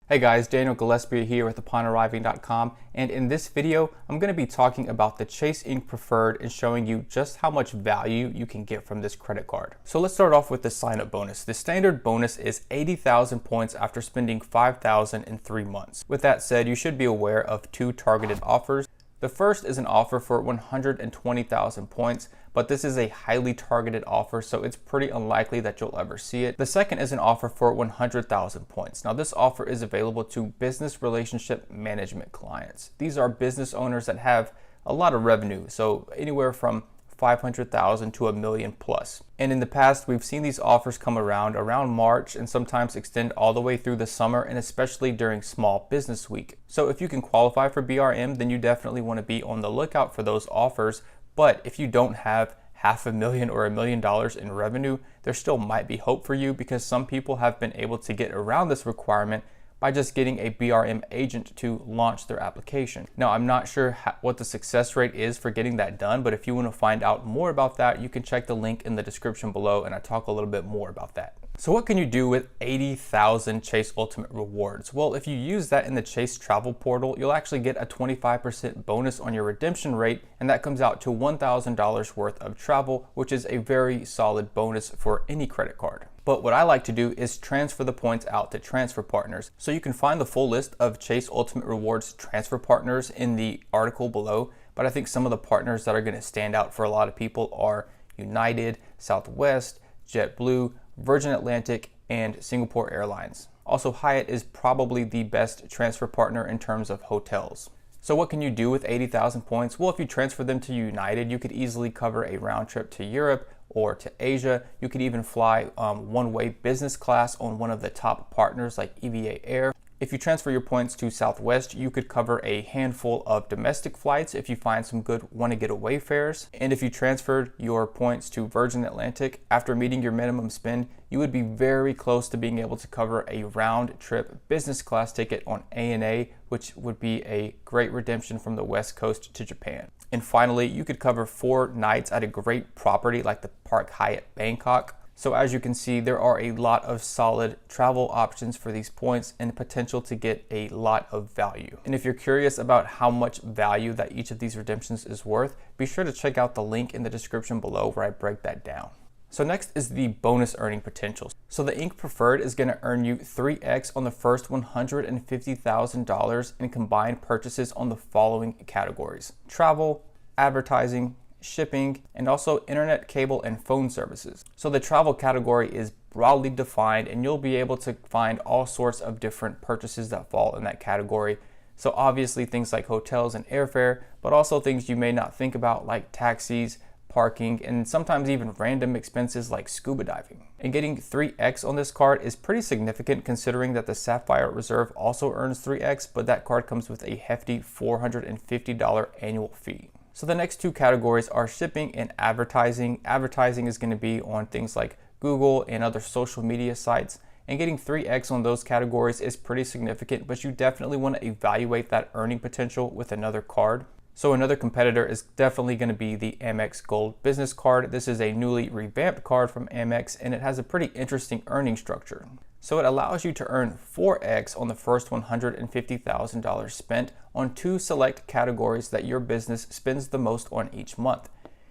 Hey guys, Daniel Gillespie here with UponArriving.com, and in this video, I'm going to be talking about the Chase Ink Preferred and showing you just how much value you can get from this credit card. So let's start off with the sign-up bonus. The standard bonus is 80,000 points after spending 5,000 in 3 months. With that said, you should be aware of 2 targeted offers. The first is an offer for 120,000 points, but this is a highly targeted offer, so it's pretty unlikely that you'll ever see it. The second is an offer for 100,000 points. Now, this offer is available to business relationship management clients. These are business owners that have a lot of revenue, so anywhere from 500,000 to $1 million plus. And in the past, we've seen these offers come around March and sometimes extend all the way through the summer, and especially during Small Business Week. So if you can qualify for BRM, then you definitely want to be on the lookout for those offers. But if you don't have $500,000 or $1 million in revenue, there still might be hope for you, because some people have been able to get around this requirement by just getting a BRM agent to launch their application. Now, I'm not sure what the success rate is for getting that done, but if you want to find out more about that, you can check the link in the description below, and I talk a little bit more about that. So what can you do with 80,000 Chase Ultimate Rewards? Well, if you use that in the Chase Travel Portal, you'll actually get a 25% bonus on your redemption rate, and that comes out to $1,000 worth of travel, which is a very solid bonus for any credit card. But what I like to do is transfer the points out to transfer partners. So you can find the full list of Chase Ultimate Rewards transfer partners in the article below, but I think some of the partners that are going to stand out for a lot of people are United, Southwest, JetBlue, Virgin Atlantic, and Singapore Airlines. Also, Hyatt is probably the best transfer partner in terms of hotels. So what can you do with 80,000 points? Well, if you transfer them to United, you could easily cover a round trip to Europe or to Asia. You could even fly one-way business class on one of the top partners like EVA Air. If you transfer your points to Southwest, you could cover a handful of domestic flights if you find some good want-to-get-away fares. And if you transferred your points to Virgin Atlantic, after meeting your minimum spend, you would be very close to being able to cover a round-trip business class ticket on ANA, which would be a great redemption from the West Coast to Japan. And finally, you could cover 4 nights at a great property like the Park Hyatt Bangkok. So as you can see, there are a lot of solid travel options for these points and potential to get a lot of value. And if you're curious about how much value that each of these redemptions is worth, be sure to check out the link in the description below where I break that down. So next is the bonus earning potential. So the Ink Preferred is going to earn you 3x on the first $150,000 in combined purchases on the following categories: travel, advertising, shipping, and also internet, cable, and phone services. So the travel category is broadly defined, and you'll be able to find all sorts of different purchases that fall in that category. So obviously things like hotels and airfare, but also things you may not think about like taxis, parking, and sometimes even random expenses like scuba diving. And getting 3x on this card is pretty significant, considering that the Sapphire Reserve also earns 3x, but that card comes with a hefty $450 annual fee. So the next 2 categories are shipping and advertising. Advertising is going to be on things like Google and other social media sites, and getting 3x on those categories is pretty significant, but you definitely want to evaluate that earning potential with another card. So another competitor is definitely going to be the Amex Gold Business Card. This is a newly revamped card from Amex, and it has a pretty interesting earning structure. So it allows you to earn 4x on the first $150,000 spent on 2 select categories that your business spends the most on each month.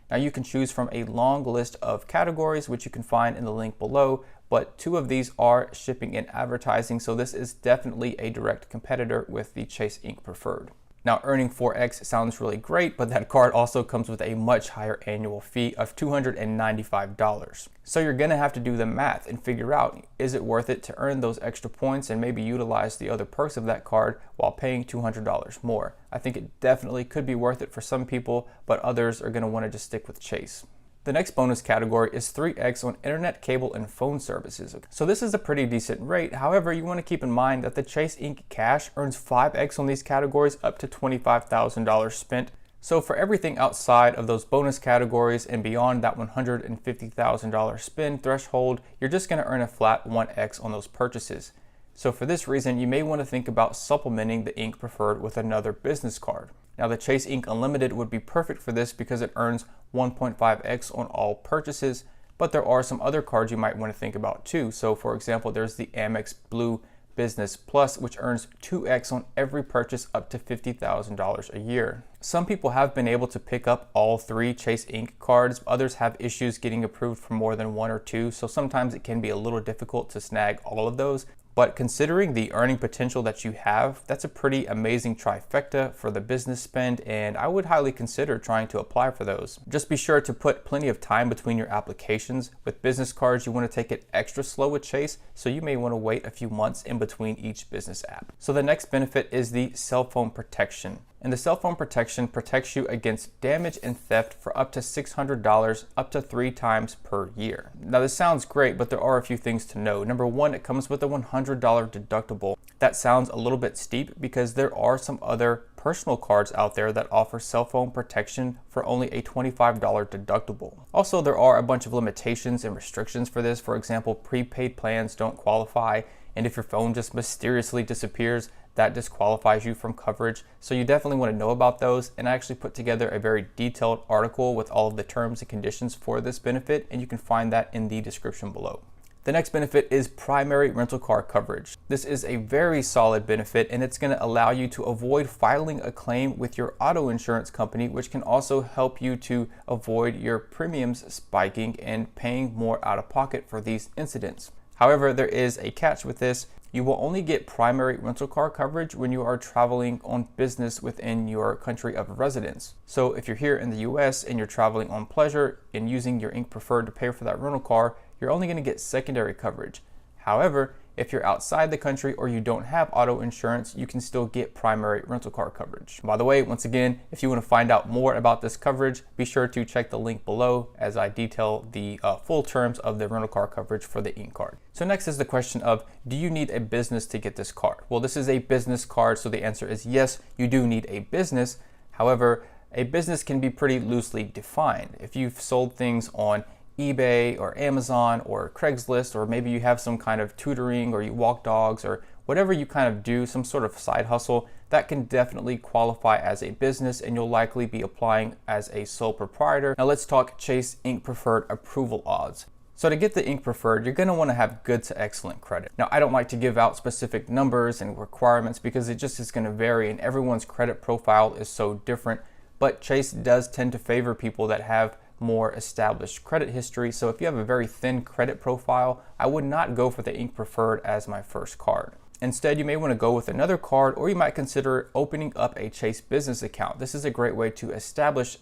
Now you can choose from a long list of categories, which you can find in the link below, but 2 of these are shipping and advertising, so this is definitely a direct competitor with the Chase Ink Preferred. Now, earning 4x sounds really great, but that card also comes with a much higher annual fee of $295. So you're gonna have to do the math and figure out, is it worth it to earn those extra points and maybe utilize the other perks of that card while paying $200 more? I think it definitely could be worth it for some people, but others are gonna wanna just stick with Chase. The next bonus category is 3x on internet, cable, and phone services. So this is a pretty decent rate. However, you want to keep in mind that the Chase Ink Cash earns 5x on these categories up to $25,000 spent. So for everything outside of those bonus categories and beyond that $150,000 spend threshold, you're just going to earn a flat 1x on those purchases. So for this reason, you may want to think about supplementing the Ink Preferred with another business card. Now the Chase Ink Unlimited would be perfect for this because it earns 1.5x on all purchases, but there are some other cards you might want to think about too. So for example, there's the Amex Blue Business Plus, which earns 2x on every purchase up to $50,000 a year. Some people have been able to pick up all 3 Chase Ink cards. Others have issues getting approved for more than 1 or 2, so sometimes it can be a little difficult to snag all of those. But considering the earning potential that you have, that's a pretty amazing trifecta for the business spend, and I would highly consider trying to apply for those. Just be sure to put plenty of time between your applications. With business cards, you want to take it extra slow with Chase, so you may want to wait a few months in between each business app. So the next benefit is the cell phone protection. And the cell phone protection protects you against damage and theft for up to $600 up to 3 times per year. Now this sounds great, but there are a few things to know. Number one, it comes with a $100 deductible. That sounds a little bit steep because there are some other personal cards out there that offer cell phone protection for only a $25 deductible. Also, there are a bunch of limitations and restrictions for this. For example, prepaid plans don't qualify, and if your phone just mysteriously disappears, that disqualifies you from coverage. So you definitely want to know about those. And I actually put together a very detailed article with all of the terms and conditions for this benefit, and you can find that in the description below. The next benefit is primary rental car coverage. This is a very solid benefit, and it's going to allow you to avoid filing a claim with your auto insurance company, which can also help you to avoid your premiums spiking and paying more out of pocket for these incidents. However, there is a catch with this. You will only get primary rental car coverage when you are traveling on business within your country of residence. So if you're here in the US and you're traveling on pleasure and using your Ink Preferred to pay for that rental car, you're only going to get secondary coverage. However, if you're outside the country or you don't have auto insurance, you can still get primary rental car coverage. By the way, once again, if you want to find out more about this coverage, be sure to check the link below as I detail the full terms of the rental car coverage for the Ink card. So next is the question of, do you need a business to get this card? Well, this is a business card, so the answer is yes, you do need a business. However, a business can be pretty loosely defined. If you've sold things on eBay or Amazon or Craigslist, or maybe you have some kind of tutoring or you walk dogs or whatever you kind of do, some sort of side hustle, that can definitely qualify as a business, and you'll likely be applying as a sole proprietor. Now let's talk Chase Ink Preferred approval odds. So to get the Ink Preferred, you're going to want to have good to excellent credit. Now, I don't like to give out specific numbers and requirements because it just is going to vary, and everyone's credit profile is so different, but Chase does tend to favor people that have more established credit history. So if you have a very thin credit profile, I would not go for the Ink Preferred as my first card. Instead, you may want to go with another card, or you might consider opening up a Chase business account. This is a great way to establish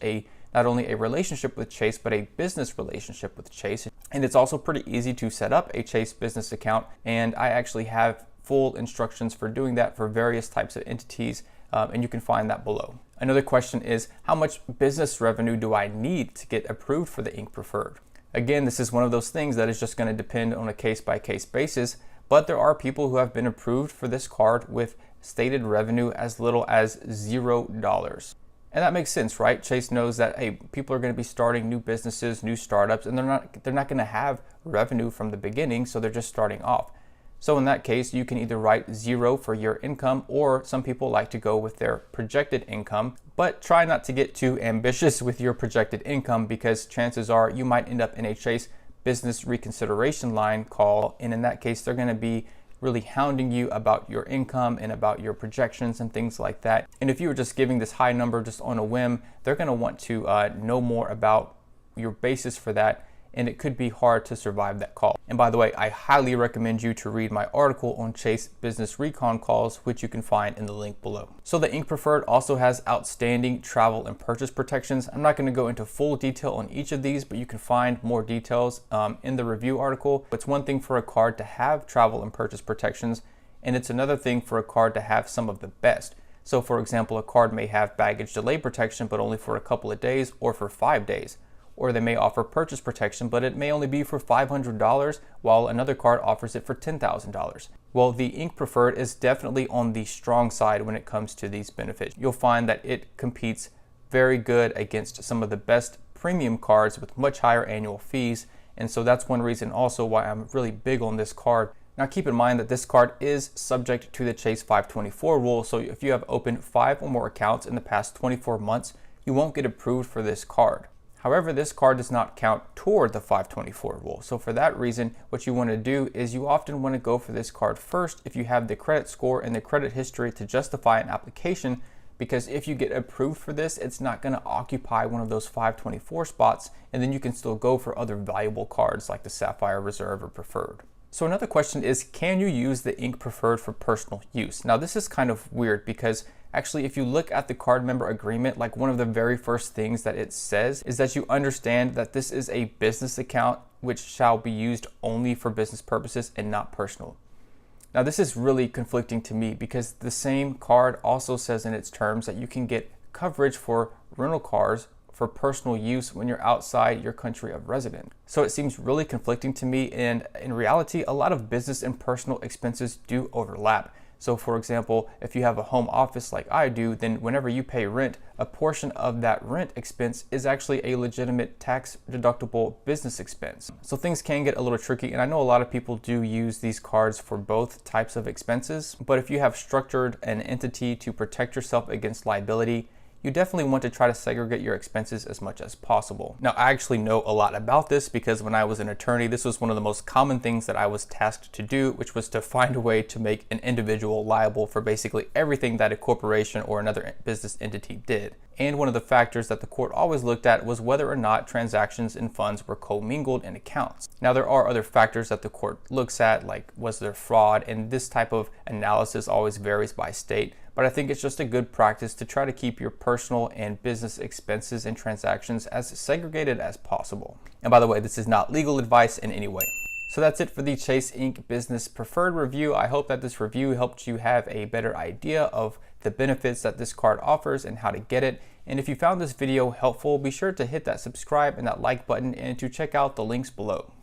not only a relationship with Chase, but a business relationship with Chase. And it's also pretty easy to set up a Chase business account, and I actually have full instructions for doing that for various types of entities, and you can find that below. Another question is, how much business revenue do I need to get approved for the Ink Preferred? Again, this is one of those things that is just going to depend on a case-by-case basis, but there are people who have been approved for this card with stated revenue as little as $0. And that makes sense, right? Chase knows that, hey, people are going to be starting new businesses, new startups, and they're not going to have revenue from the beginning, so they're just starting off. So in that case, you can either write 0 for your income, or some people like to go with their projected income, but try not to get too ambitious with your projected income, because chances are you might end up in a Chase business reconsideration line call, and in that case, they're going to be really hounding you about your income and about your projections and things like that. And if you were just giving this high number just on a whim, they're going to want to know more about your basis for that, and it could be hard to survive that call. And by the way, I highly recommend you to read my article on Chase business recon calls, which you can find in the link below. So the Ink Preferred also has outstanding travel and purchase protections. I'm not going to go into full detail on each of these, but you can find more details in the review article. It's one thing for a card to have travel and purchase protections, and it's another thing for a card to have some of the best. So for example, a card may have baggage delay protection, but only for a couple of days or for 5 days. Or they may offer purchase protection, but it may only be for $500, while another card offers it for $10,000. Well, the Ink Preferred is definitely on the strong side when it comes to these benefits. You'll find that it competes very good against some of the best premium cards with much higher annual fees, and so that's one reason also why I'm really big on this card. Now keep in mind that this card is subject to the Chase 524 rule, so if you have opened 5 or more accounts in the past 24 months, you won't get approved for this card. However, this card does not count toward the 524 rule. So for that reason, what you want to do is you often want to go for this card first if you have the credit score and the credit history to justify an application, because if you get approved for this, it's not going to occupy one of those 524 spots, and then you can still go for other valuable cards like the Sapphire Reserve or Preferred. So another question is, can you use the Ink Preferred for personal use? Now this is kind of weird because actually if you look at the card member agreement, like one of the very first things that it says is that you understand that this is a business account which shall be used only for business purposes and not personal. Now this is really conflicting to me because the same card also says in its terms that you can get coverage for rental cars for personal use when you're outside your country of residence. So it seems really conflicting to me, and in reality, a lot of business and personal expenses do overlap. So for example, if you have a home office like I do, then whenever you pay rent, a portion of that rent expense is actually a legitimate tax deductible business expense. So things can get a little tricky, and I know a lot of people do use these cards for both types of expenses, but if you have structured an entity to protect yourself against liability, you definitely want to try to segregate your expenses as much as possible. Now, I actually know a lot about this because when I was an attorney, this was one of the most common things that I was tasked to do, which was to find a way to make an individual liable for basically everything that a corporation or another business entity did. And one of the factors that the court always looked at was whether or not transactions and funds were commingled in accounts. Now, there are other factors that the court looks at, like was there fraud, and this type of analysis always varies by state. But I think it's just a good practice to try to keep your personal and business expenses and transactions as segregated as possible. And by the way, this is not legal advice in any way. So that's it for the Chase Ink Business Preferred review. I hope that this review helped you have a better idea of the benefits that this card offers and how to get it. And if you found this video helpful, be sure to hit that subscribe and that like button and to check out the links below.